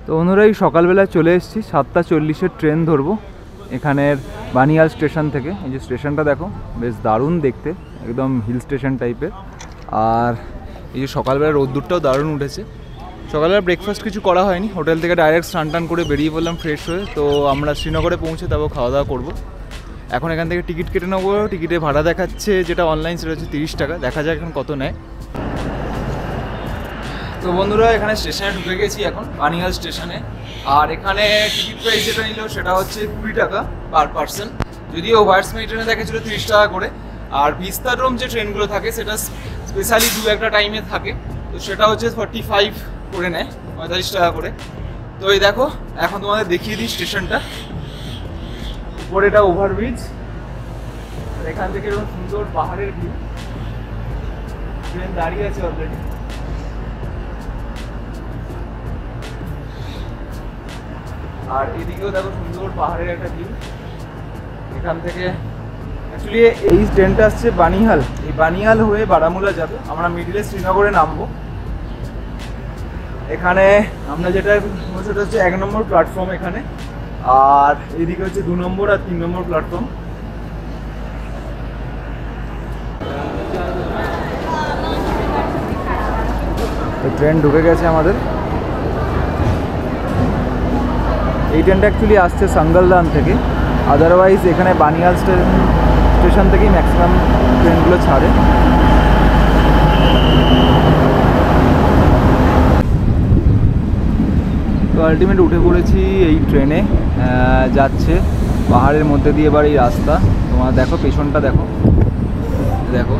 তো বন্ধুরা এই সকালবেলা চলে এসেছি, 7:40-এর ট্রেন ধরবো এখানের বানিহাল স্টেশন থেকে। এই যে স্টেশনটা দেখো, বেশ দারুণ দেখতে, একদম হিল স্টেশন টাইপের। আর এই যে সকালবেলা রোদ্দুরটাও দারুণ উঠেছে। সকালবেলা ব্রেকফাস্ট কিছু করা হয়নি, হোটেল থেকে ডাইরেক্ট স্নান টান করে বেরিয়ে পড়লাম ফ্রেশ হয়ে। তো আমরা শ্রীনগরে পৌঁছে তারপর খাওয়া দাওয়া করবো। এখন এখান থেকে টিকিট কেটে নেবো। টিকিটের ভাড়া দেখাচ্ছে যেটা অনলাইন, সেটা হচ্ছে 30 টাকা। দেখা যাক এখন কত নেয়। তো বন্ধুরা এখানে স্টেশনে ঢুকে গেছি এখন, বানিহাল স্টেশনে। আর এখানে টিকিট প্রাইস যেটা নিল সেটা হচ্ছে 20 টাকা পার পার্সন। যদিও ওভারসমে ট্রেনে দেখেছিল 30 টাকা করে। আর ভিস্তাড্রোম যে ট্রেনগুলো থাকে সেটা স্পেশালি দু একটা টাইমে থাকে, তো সেটা হচ্ছে 45 করে নেয়, 45 টাকা করে। তো এই দেখো এখন তোমাদের দেখিয়ে দিই স্টেশনটা। উপরে এটা ওভারব্রিজ, এখান থেকে এরকম সুন্দর পাহাড়ের ভিউ। ট্রেন দাঁড়িয়ে আছে অলরেডি। আর এদিকেও দেখো সুন্দর পাহাড়ের একটা ভিউ। এখান থেকে অ্যাকচুয়ালি এই ট্রেনটা আসছে বানিহাল, এই বানিহাল হয়ে বারামুলা যাবে। আমরা মিডিলে শ্রীনগরে নামবো। এখানে আমরা যেটা সেটা হচ্ছে 1 নম্বর প্ল্যাটফর্ম এখানে, আর এদিকে হচ্ছে 2 নম্বর আর 3 নম্বর প্ল্যাটফর্ম। ট্রেন ঢুকে গেছে আমাদের। এই ট্রেনটা অ্যাকচুয়ালি আসছে সাঙ্গলদান থেকে, আদারওয়াইজ এখানে বানিহাল স্টেশন থেকেই ম্যাক্সিমাম ট্রেনগুলো ছাড়ে। তো আলটিমেট উঠে পড়েছি এই ট্রেনে, যাচ্ছে পাহাড়ের মধ্যে দিয়ে এবার এই রাস্তা। তোমার দেখো পেছনটা দেখো, দেখো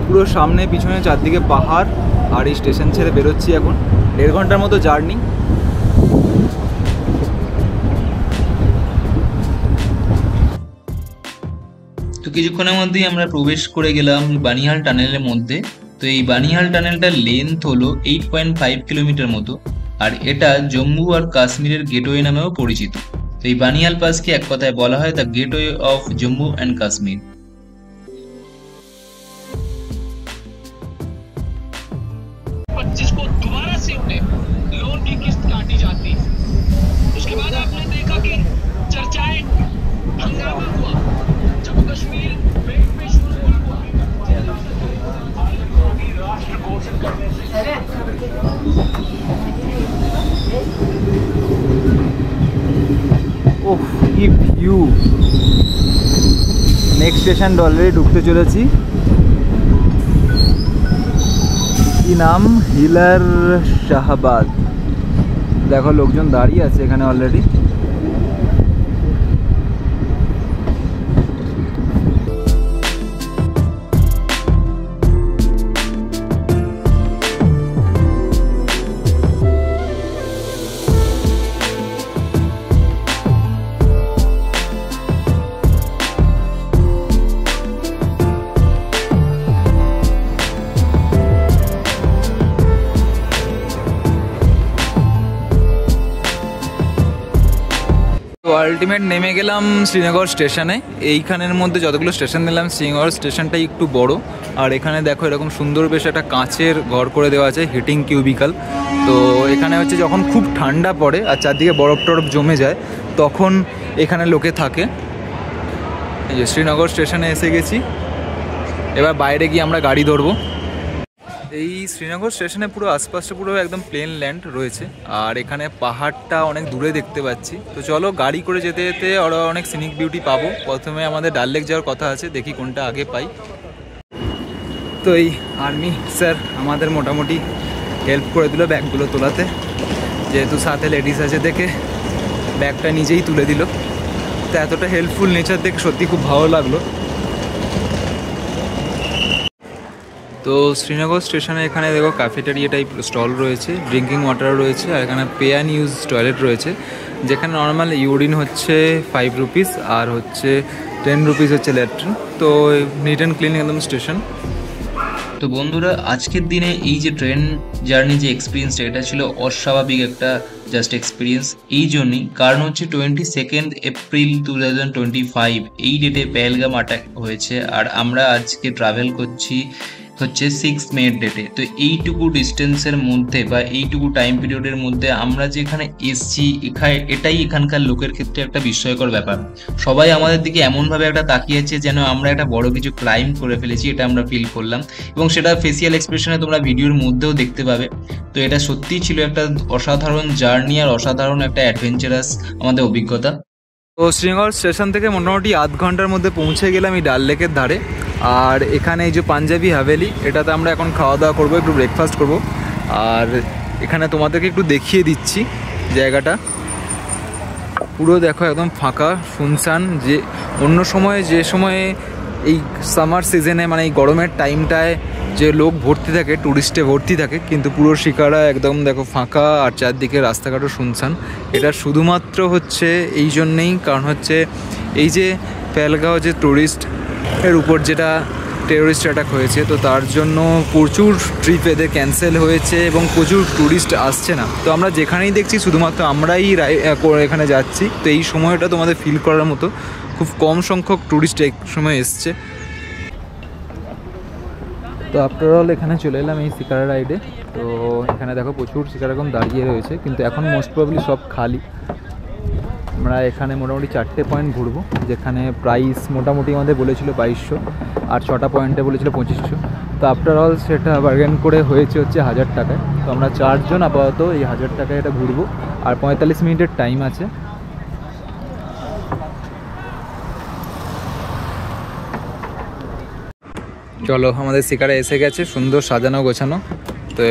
পুরো সামনে পিছনে চারদিকে পাহাড়। আর এই স্টেশন ছেড়ে বেরোচ্ছি এখন, 1.5 ঘন্টার মতো জার্নি। তো কিছুক্ষণের মধ্যেই আমরা প্রবেশ করে গেলাম বানিহাল টানেলের মধ্যে। তো এই বানিহাল টানেলটার লেন্থ হলো 8.5 কিলোমিটার মতো, আর এটা জম্মু আর কাশ্মীরের গেটওয়ে নামেও পরিচিত। তো এই বানিহাল পাসকে এক কথায় বলা হয় the gateway of Jammu and Kashmir. Oh কি ভিউ! নেক্সট স্টেশন অলরেডি ঢুকতে চলেছি। কি নাম? হিলার শাহবাদ। দেখো লোকজন দাঁড়িয়ে আছে এখানে অলরেডি। তো আলটিমেট নেমে গেলাম শ্রীনগর স্টেশনে। এইখানের মধ্যে যতগুলো স্টেশন নিলাম, শ্রীনগর স্টেশনটাই একটু বড়। আর এখানে দেখো এরকম সুন্দর বেশ একটা কাঁচের ঘর করে দেওয়া আছে, হিটিং কিউবিকাল। তো এখানে হচ্ছে যখন খুব ঠান্ডা পড়ে আর চারদিকে বরফ টরফ জমে যায়, তখন এখানে লোকে থাকে। এই যে শ্রীনগর স্টেশনে এসে গেছি, এবার বাইরে গিয়ে আমরা গাড়ি ধরবো। এই শ্রীনগর স্টেশনে পুরো আশপাশটা পুরো একদম প্লেন ল্যান্ড রয়েছে, আর এখানে পাহাড়টা অনেক দূরে দেখতে পাচ্ছি। তো চলো গাড়ি করে যেতে যেতে আরও অনেক সিনিক বিউটি পাবো। প্রথমে আমাদের ডাল লেক যাওয়ার কথা আছে, দেখি কোনটা আগে পাই। তো এই আর্মি স্যার আমাদের মোটামুটি হেল্প করে দিল ব্যাগগুলো তোলাতে, যেহেতু সাথে লেডিস আছে দেখে ব্যাগটা নিজেই তুলে দিল। তো এতটা হেল্পফুল নেচার দেখে সত্যি খুব ভালো লাগলো। তো শ্রীনগর স্টেশনে এখানে দেখো ক্যাফেটেরিয়া টাইপ স্টল রয়েছে, ড্রিঙ্কিং ওয়াটার রয়েছে, আর এখানে পে অ্যান্ড ইউজ টয়লেট রয়েছে, যেখানে নর্মাল ইউরিন হচ্ছে 5 রুপিস আর হচ্ছে 10 রুপিস হচ্ছে ল্যাট্রিন। তো নিট অ্যান্ড ক্লিন একদম স্টেশন। তো বন্ধুরা আজকের দিনে এই যে ট্রেন জার্নি যে এক্সপিরিয়েন্সটা, এটা ছিল অস্বাভাবিক একটা জাস্ট এক্সপিরিয়েন্স। এই জন্যই কারণ হচ্ছে 22 এপ্রিল 2025 এই ডেটে পেহেলগাম অ্যাটাক হয়েছে, আর আমরা আজকে ট্রাভেল করছি হচ্ছে 6 মে ডেটে। তো এইটুকু ডিস্টেন্সের মধ্যে বা এইটুকু টাইম পিরিয়ডের মধ্যে আমরা যেখানে এসছি, এটাই এখানকার লোকের ক্ষেত্রে একটা বিস্ময়কর ব্যাপার। সবাই আমাদের দিকে এমনভাবে একটা তাকিয়েছে যেন আমরা একটা বড় কিছু ক্লাইম করে ফেলেছি, এটা আমরা ফিল করলাম, এবং সেটা ফেসিয়াল এক্সপ্রেশনে তোমরা ভিডিওর মধ্যেও দেখতে পাবে। তো এটা সত্যিই ছিল একটা অসাধারণ জার্নি আর অসাধারণ একটা অ্যাডভেঞ্চারাস আমাদের অভিজ্ঞতা। তো শ্রীনগর স্টেশন থেকে মোটামুটি আধ ঘন্টার মধ্যে পৌঁছে গেলাম এই ডাল লেকের ধারে। আর এখানে এই যে পাঞ্জাবি হাভেলি, এটাতে আমরা এখন খাওয়া দাওয়া করবো, একটু ব্রেকফাস্ট করব। আর এখানে তোমাদেরকে একটু দেখিয়ে দিচ্ছি জায়গাটা। পুরো দেখো একদম ফাঁকা শুনশান। যে অন্য সময়ে যে সময়ে এই সামার সিজনে মানে এই গরমের টাইমটায় যে লোক ভর্তি থাকে, টুরিস্টে ভর্তি থাকে, কিন্তু পুরো শিকারা একদম দেখো ফাঁকা আর চারদিকে রাস্তাঘাটও শুনশান। এটা শুধুমাত্র হচ্ছে এই জন্যেই, কারণ হচ্ছে এই যে পেহেলগাঁও যে টুরিস্ট এর উপর যেটা টেরোরিস্ট অ্যাটাক হয়েছে, তো তার জন্য প্রচুর ট্রিপ এদের ক্যান্সেল হয়েছে এবং প্রচুর ট্যুরিস্ট আসছে না। তো আমরা যেখানেই দেখছি শুধুমাত্র আমরাই এখানে যাচ্ছি। তো এই সময়টা তোমাদের ফিল করার মতো, খুব কম সংখ্যক ট্যুরিস্ট এক সময় এসছে। তো আফটার অল এখানে চলে এলাম এই শিকারা রাইডে। তো এখানে দেখো প্রচুর শিকারা এখন দাঁড়িয়ে রয়েছে, কিন্তু এখন মোস্ট প্রবাবলি সব খালি। আমরা এখানে মোটামুটি 4টে পয়েন্ট ঘুরবো, যেখানে প্রাইস মোটামুটি আমাদের বলেছিল 2200, আর 6টা পয়েন্টে বলেছিল 2500। তো আফটার অল সেটা বার্গেন করে হয়েছে হচ্ছে 1000 টাকায়। তো আমরা 4 জন আপাতত এই 1000 টাকায় এটা ঘুরবো, আর 45 মিনিটের টাইম আছে। চলো, আমাদের শিকারা এসে গেছে, সুন্দর সাজানো গোছানো। তো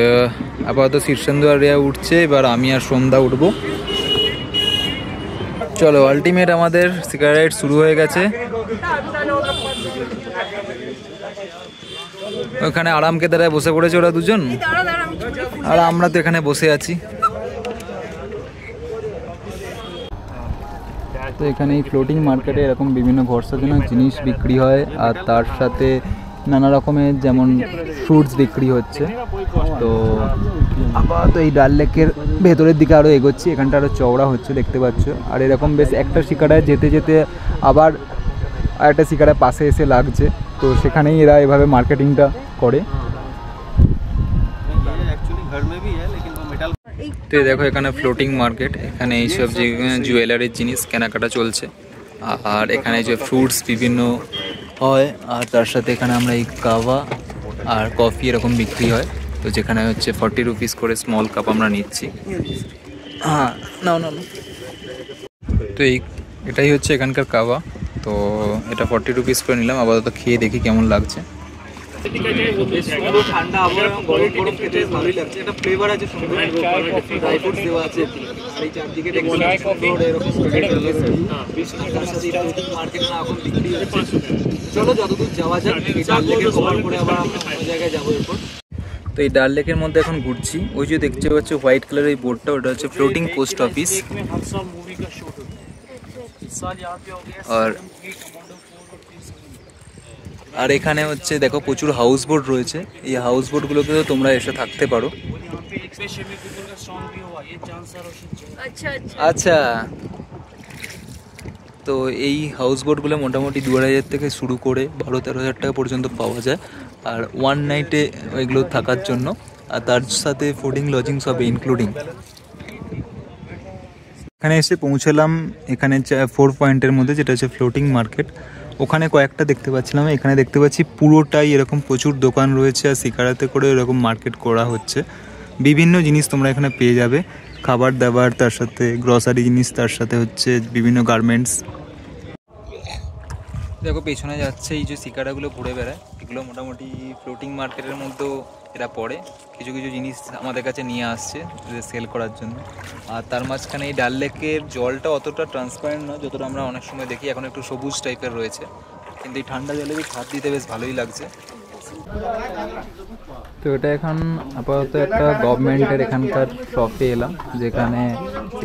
আপাতত শীর্ষেন্দু আর রিয়া উঠছে, এবার আমি আর সন্ধ্যা উঠবো। চলো, আলটিমেট আমাদের শিকারা রাইড শুরু হয়ে গেছে। ওখানে আরামকে দাঁড়ায় বসে পড়েছে ওরা দুজন, আর আমরা তো এখানে বসে আছি। তো এখানে এই ফ্লোটিং মার্কেটে এরকম বিভিন্ন ঘর সাজানোর জিনিস বিক্রি হয়, আর তার সাথে নানা রকমের যেমন ফ্রুটস বিক্রি হচ্ছে। তো আপাতত এই ডাল লেকের ভেতরের দিকে আরও এগোচ্ছি, এখানটা আরও চওড়া হচ্ছে দেখতে পাচ্ছ। আর এরকম বেশ একটা শিকারায় যেতে যেতে আবার আরেকটা শিকারায় পাশে এসে লাগছে, তো সেখানেই এরা এভাবে মার্কেটিংটা করে। তো দেখো এখানে ফ্লোটিং মার্কেট, এখানে এইসব যে জুয়েলারির জিনিস কেনাকাটা চলছে, আর এখানে যে ফ্রুটস বিভিন্ন হয়, আর তার সাথে এখানে আমরা এই কাওয়া আর কফি এরকম বিক্রি হয়। তো যেখানে হচ্ছে 40 রুপিস করে স্মল কাপ আমরা নিচ্ছি। হ্যাঁ, নাও নাও। তো এটাই হচ্ছে এখানকার কাওয়া। তো এটা 40 রুপিস করে নিলাম, আপাতত খেয়ে দেখি কেমন লাগছে। ঠান্ডা আবহাওয়া এবং গরম গরম খেতে ভালোই লাগছে। একটা ফ্লেভার আছে, সুন্দর ড্রাই ফ্রুটস দেওয়া আছে। এই চারদিকে এরকম মার্কেট না এখন বিক্রি হচ্ছে। চলো যতদূর যাওয়া যাক, ডাল লেকের কভার করে আবার আমরা অন্য জায়গায় যাবো এরপর। তো এই ডাল লেকের মধ্যে এখন ঘুরছি। ওই যে দেখতে পাচ্ছ হোয়াইট কালারের এই বোর্ডটা, ওটা হচ্ছে ফ্লোটিং পোস্ট অফিস। আর এখানে হচ্ছে দেখো প্রচুর হাউস বোট রয়েছে। এই হাউস বোটগুলোতেও তোমরা এসে থাকতে পারো। আচ্ছা, তো এই হাউস বোটগুলো মোটামুটি 2000 থেকে শুরু করে 12-13 হাজার টাকা পর্যন্ত পাওয়া যায়, আর ওয়ান নাইটে এগুলো থাকার জন্য, আর তার সাথে ফুডিং লজিং সব ইনক্লুডিং। এখানে এসে পৌঁছলাম এখানে 4 পয়েন্টের মধ্যে, যেটা হচ্ছে ফ্লোটিং মার্কেট। ওখানে কয়েকটা দেখতে পাচ্ছিলাম, এখানে দেখতে পাচ্ছি পুরোটাই এরকম প্রচুর দোকান রয়েছে, আর শিকারাতে করে এরকম মার্কেট করা হচ্ছে। বিভিন্ন জিনিস তোমরা এখানে পেয়ে যাবে, খাবার দাবার, তার সাথে গ্রসারি জিনিস, তার সাথে হচ্ছে বিভিন্ন গার্মেন্টস। দেখো পেছনে যাচ্ছে এই যে শিকারাগুলো ঘুরে বেড়ায়, এগুলো মোটামুটি ফ্লোটিং মার্কেটের মধ্যেও এরা পড়ে। কিছু কিছু জিনিস আমাদের কাছে নিয়ে আসছে সেল করার জন্য। আর তার মাঝখানে এই ডাল লেকের জলটা অতটা ট্রান্সপারেন্ট নয় যতটা আমরা অনেক সময় দেখি, এখন একটু সবুজ টাইপের রয়েছে, কিন্তু এই ঠান্ডা জলে হাত দিতে বেশ ভালোই লাগছে। তো এটা এখন আপাতত একটা গভর্নমেন্টের এখানকার শপে এলাম, যেখানে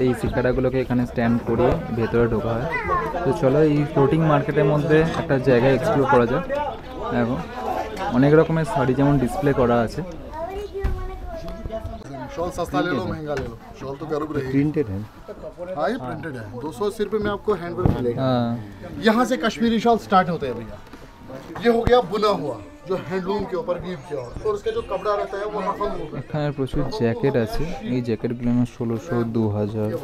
এই শিকারাগুলোকে এখানে স্ট্যান্ড করে ভেতরে ঢোকা হয়। তো চলো এই ফ্লোটিং মার্কেটের মধ্যে একটা জায়গায় এক্সপ্লোর করা যায়। দেখো অনেক রকমের শাড়ি যেমন ডিসপ্লে করা আছে। शॉल सस्ता ले लो महंगा ले लो, शॉल तो करूँ रहेगी। प्रिंटेड है। हाँ ये प्रिंटेड है, 280 रुपये में आपको हैंडवर्क मिलेगा। यहाँ से कश्मीरी शॉल स्टार्ट होते हैं भैया। ये हो गया बुना हुआ, जो हैंडलूम के ऊपर वीव किया होता है और उसका जो कपड़ा रहता है वो हफल होता है। এখানে প্রচুর জ্যাকেট আছে, এই জ্যাকেটগুলো আমার 1600 2000 ये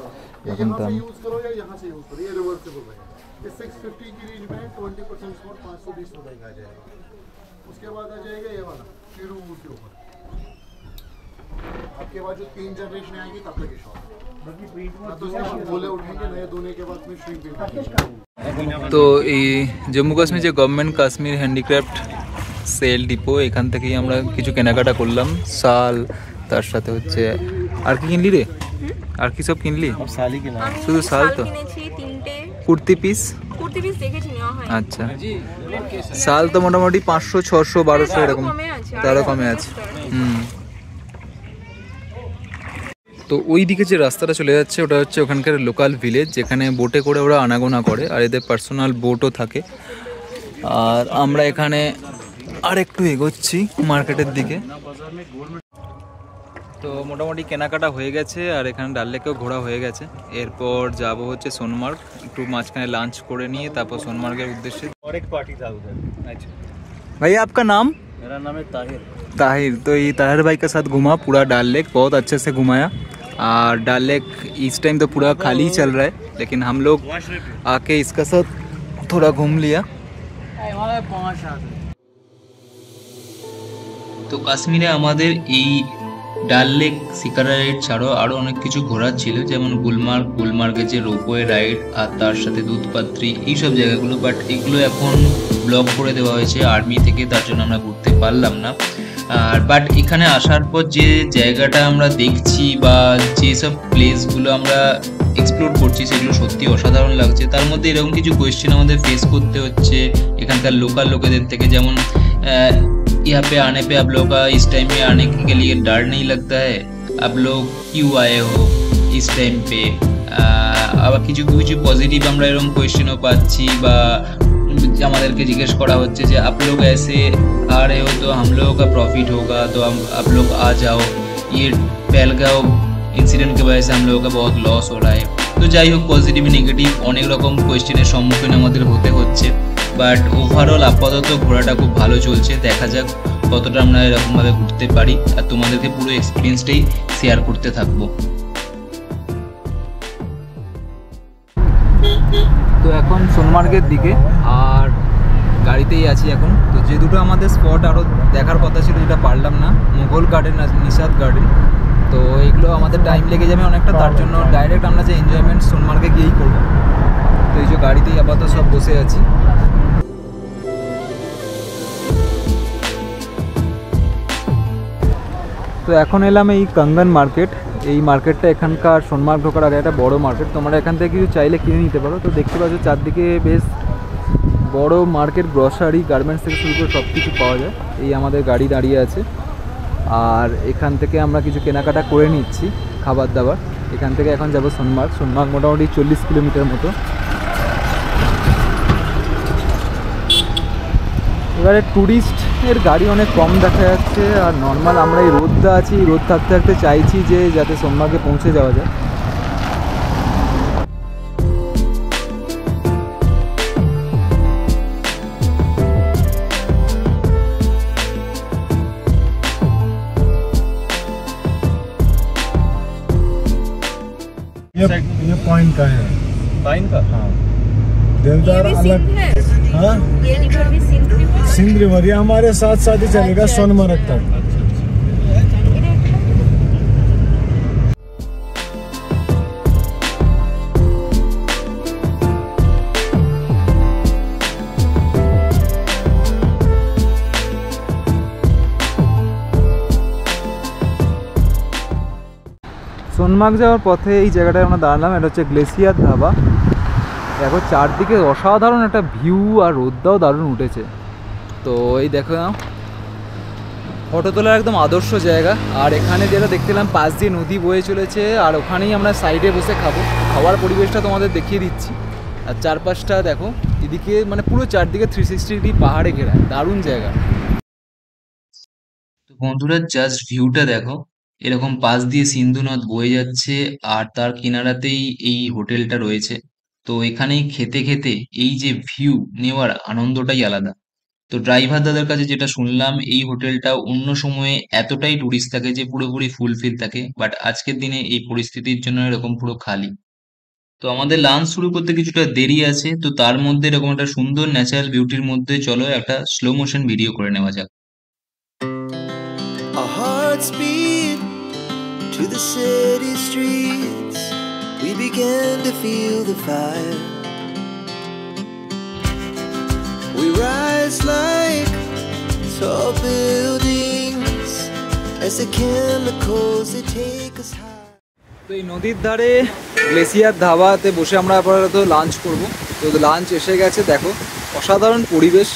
এরকম यहाँ से দাম। यूज करो या यहाँ से यूज करो, ये रिवर्सेबल है। ये 650 की रेंज में 20% डिस्काउंट 520 रुपए का आ जाएगा। उसके बाद आ जाएगा ये वाला फिर के ऊपर। आपके बाद जो 3 जनरेशन आएगी तब तक ये शॉप तो उसके बाद बोले उठेंगे नए धोने के बाद में श्रिंक তো এই জম্মু কাশ্মীর যে government Kashmir handicraft sale depot, এখান থেকেই আমরা কিছু কেনাকাটা করলাম, শাল, তার সাথে হচ্ছে আর কি কিনলি রে, আর কি সব কিনলি? শুধু শাল তো? কিনেছি তিনটে কুর্তি পিস? কুর্তি পিস দেখেছি নেওয়া হয় আচ্ছা, শাল তো মোটামুটি 500 600 1200 এরকম, কমে আছে তারও কমে আছে। হুম। তো ওই দিকে যে রাস্তাটা চলে যাচ্ছে ওটা হচ্ছে ওখানকার লোকাল ভিলেজ, যেখানে বোটে করে ওরা আনাগোনা করে আর এদের পার্সোনাল বোটও থাকে। আর আমরা এখানে আর একটু এগোচ্ছি মার্কেটের দিকে। তো মোটামুটি কেনাকাটা হয়ে গেছে আর এখানে ডাল লেকেও ঘোরা হয়ে গেছে। এরপর যাব হচ্ছে সোনমার্গ, একটু মাঝখানে লাঞ্চ করে নিয়ে তারপর সোনমার্গের উদ্দেশ্যে। और एक पार्टी था उधर। अच्छा भाई, आपका नाम? मेरा नाम है ताहिर। ताहिर। तो ये ताहिर भाई के साथ घुमा पूरा डाल लेक, बहुत अच्छे से घुमाया। और डाल लेक इस टाइम तो पूरा खाली ही चल रहा है, लेकिन हम लोग आके इसका साथ थोड़ा घूम लिया। তো কাশ্মীরে আমাদের এই ডাল লেক, শিকারা রাইড ছাড়াও আরও অনেক কিছু ঘোরার ছিল, যেমন গুলমার্গে যে রোপওয়ে রাইড আর তার সাথে দুধপাত্রি, এইসব জায়গাগুলো। বাট এগুলো এখন ব্লক করে দেওয়া হয়েছে আর্মি থেকে, তার জন্য আমরা ঘুরতে পারলাম না। আর বাট এখানে আসার পর যে জায়গাটা আমরা দেখছি বা যেসব প্লেসগুলো আমরা এক্সপ্লোর করছি সেগুলো সত্যি অসাধারণ লাগছে। তার মধ্যে এরকম কিছু কোয়েশ্চেন আমাদের ফেস করতে হচ্ছে এখানকার লোকাল লোকেদের থেকে, যেমন यहाँ पे आने पे आप लोग का इस टाइम में आने के लिए डर नहीं लगता है, आप लोग क्यों आए हो इस टाइम पे। আবার কিছু কিছু পজিটিভ আমরা এরকম কোয়েশ্চেনও পাচ্ছি বা আমাদেরকে জিজ্ঞেস করা হচ্ছে যে आप लोग ऐसे आ रहे हो तो हम लोगों का प्रॉफिट होगा, तो हम आप लोग आ जाओ, ये पहलगांव इंसिडेंट की वजह से हम लोगों का बहुत लॉस हो रहा है। তো যাই হোক, পজিটিভ নেগেটিভ অনেক রকম কোয়েশ্চেনের সম্মুখীন আমাদের হতে হচ্ছে। বাট ওভারঅল আপাতত ঘোরাটা খুব ভালো চলছে, দেখা যাক কতটা আমরা এরকমভাবে ঘুরতে পারি আর তোমাদেরকে পুরো এক্সপিরিয়েন্সটাই শেয়ার করতে থাকবো। তো এখন সোনমার্গের দিকে আর গাড়িতেই আছি এখন। তো যে দুটো আমাদের স্পট আরও দেখার কথা ছিল যেটা পারলাম না, মুঘল গার্ডেন আর নিষাদ গার্ডেন, তো এইগুলো আমাদের টাইম লেগে যাবে অনেকটা, তার জন্য ডাইরেক্ট আমরা যে এনজয়মেন্ট সোনমার্গে গিয়েই করবো। তো এই যে গাড়িতেই আপাতত সব বসে আছি। তো এখন এলাম এই কাঙ্গন মার্কেট। এই মার্কেটটা এখানকার সোনমার্গ ঢোকার আগে একটা বড় মার্কেট, তোমরা এখান থেকে কিছু চাইলে কিনে নিতে পারো। তো দেখতে পাচ্ছ চারদিকে বেশ বড় মার্কেট, গ্রসারি, গার্মেন্টস থেকে শুরু করে সব কিছু পাওয়া যায়। এই আমাদের গাড়ি দাঁড়িয়ে আছে আর এখান থেকে আমরা কিছু কেনাকাটা করে নিচ্ছি খাবার দাবার। এখান থেকে এখন যাব সোনমার্গ। সোনমার্গ মোটামুটি 40 কিলোমিটার মতো। এবারে ট্যুরিস্টের গাড়ি অনেক কম দেখা যাচ্ছে আর নর্মাল আমরা এই রোদটা আছি, রোদ থাকতে থাকতে চাইছি যে যাতে সোনমার্গে পৌঁছে যাওয়া যায়। ये पॉइंट का है। পাইন কা? हाँ, देवदार ये भी अलग। सिंध है, हाँ, ये रिवर भी सिंध रिवर सिंध रिवर ये हमारे साथ साथ ही चलेगा सोनमर्ग तक। সোনমার্গ যাওয়ার পথে এই জায়গাটায় আমরা দাঁড়ালাম, এটা হচ্ছে গ্লেসিয়ার ধাবা। দেখো চারদিকে অসাধারণ একটা ভিউ আর রোদটাও দারুণ উঠেছে। তো এই দেখো না, ফটো তোলার একদম আদর্শ জায়গা। আর এখানে যেটা দেখছিলাম পাশ দিয়ে নদী বয়ে চলেছে আর ওখানেই আমরা সাইডে বসে খাবো। খাওয়ার পরিবেশটা তোমাদের দেখিয়ে দিচ্ছি। আর চারপাশটা দেখো, এদিকে মানে পুরো চারদিকে 360 ডিগ্রি পাহাড়ে ঘেরা, দারুণ জায়গা। তো বন্ধুরা জাস্ট ভিউটা দেখো, এরকম পাশ দিয়ে সিন্ধু নদ বয়ে যাচ্ছে আর তার কিনারাতেই এই হোটেলটা রয়েছে। তো এখানেই খেতে খেতে এই যে ভিউ নেওয়ার আনন্দটাই আলাদা। তো ড্রাইভার দাদার কাছে যেটা শুনলাম, এই হোটেলটা অন্য সময়ে এতটাই টুরিস্ট থাকে যে পুরোপুরি ফুলফিল থাকে, বাট আজকের দিনে এই পরিস্থিতির জন্য এরকম পুরো খালি। তো আমাদের লাঞ্চ শুরু করতে কিছুটা দেরি আছে, তো তার মধ্যে এরকম একটা সুন্দর ন্যাচারাল বিউটির মধ্যে চলো একটা স্লো মোশন ভিডিও করে নেওয়া যাক। Our hearts beat to the city streets. We began to feel the fire. We rise like tall buildings as the chemicals they take us high. তো এই নদীর ধারে গ্লেসিয়ার ধাবাতে বসে আমরা আপাতত লাঞ্চ করব। তো লাঞ্চ এসে গেছে, দেখো অসাধারণ পরিবেশ,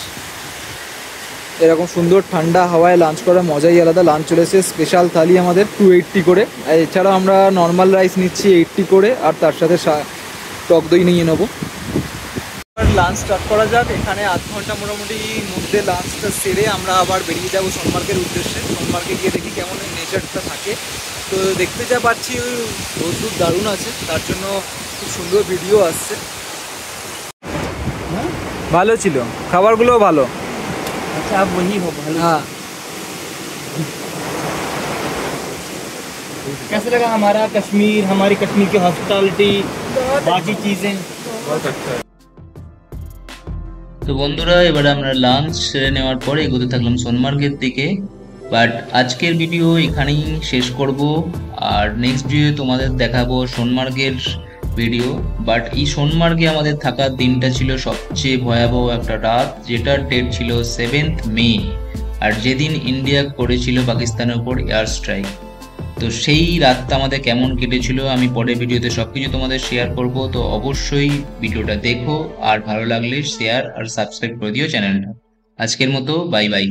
এরকম সুন্দর ঠান্ডা হাওয়ায় লাঞ্চ করার মজাই আলাদা। লাঞ্চ চলে এসে স্পেশাল থালি আমাদের 280 করে, আর এছাড়াও আমরা নর্মাল রাইস নিচ্ছি 80 করে, আর তার সাথে টক দই নিয়ে নেবো। লাঞ্চ স্টার্ট করা যাক। এখানে আধ ঘন্টা মোটামুটি মধ্যে লাঞ্চটা সেরে আমরা আবার বেরিয়ে যাবো সোনমার্গের উদ্দেশ্যে। সোনমার্গে গিয়ে দেখি কেমন নেচারটা থাকে। তো দেখতে যা পাচ্ছি রোদ্দুর দারুণ আছে, তার জন্য খুব সুন্দর ভিডিও আসছে। ভালো ছিল, খাবারগুলোও ভালো। अच्छा आप वही हो भाई। হ্যাঁ, कैसे लगा हमारा कश्मीर, हमारी कश्मीर की हॉस्पिटैलिटी, बाकी चीजें? তো বন্ধুরা, এবারে আমরা লাঞ্চ সেরে নেওয়ার পরে এগোতে থাকলাম সোনমার্গের দিকে। বাট আজকের ভিডিও এখানেই শেষ করব, আর নেক্সট ভিডিও তোমাদের দেখাবো সোনমার্গের ভিডিও। বাট এই সোনমার্গে আমাদের থাকার দিনটা ছিল সবচেয়ে ভয়াবহ একটা রাত, যেটার ডেট ছিল 7th মে, আর যেদিন ইন্ডিয়া করেছিল পাকিস্তানের উপর এয়ার স্ট্রাইক। তো সেই রাতটা আমাদের কেমন কেটেছিল আমি পরের ভিডিওতে সবকিছু তোমাদের শেয়ার করব। তো অবশ্যই ভিডিওটা দেখো, আর ভালো লাগলে শেয়ার আর সাবস্ক্রাইব করে দিও চ্যানেলটা। আজকের মতো বাই বাই।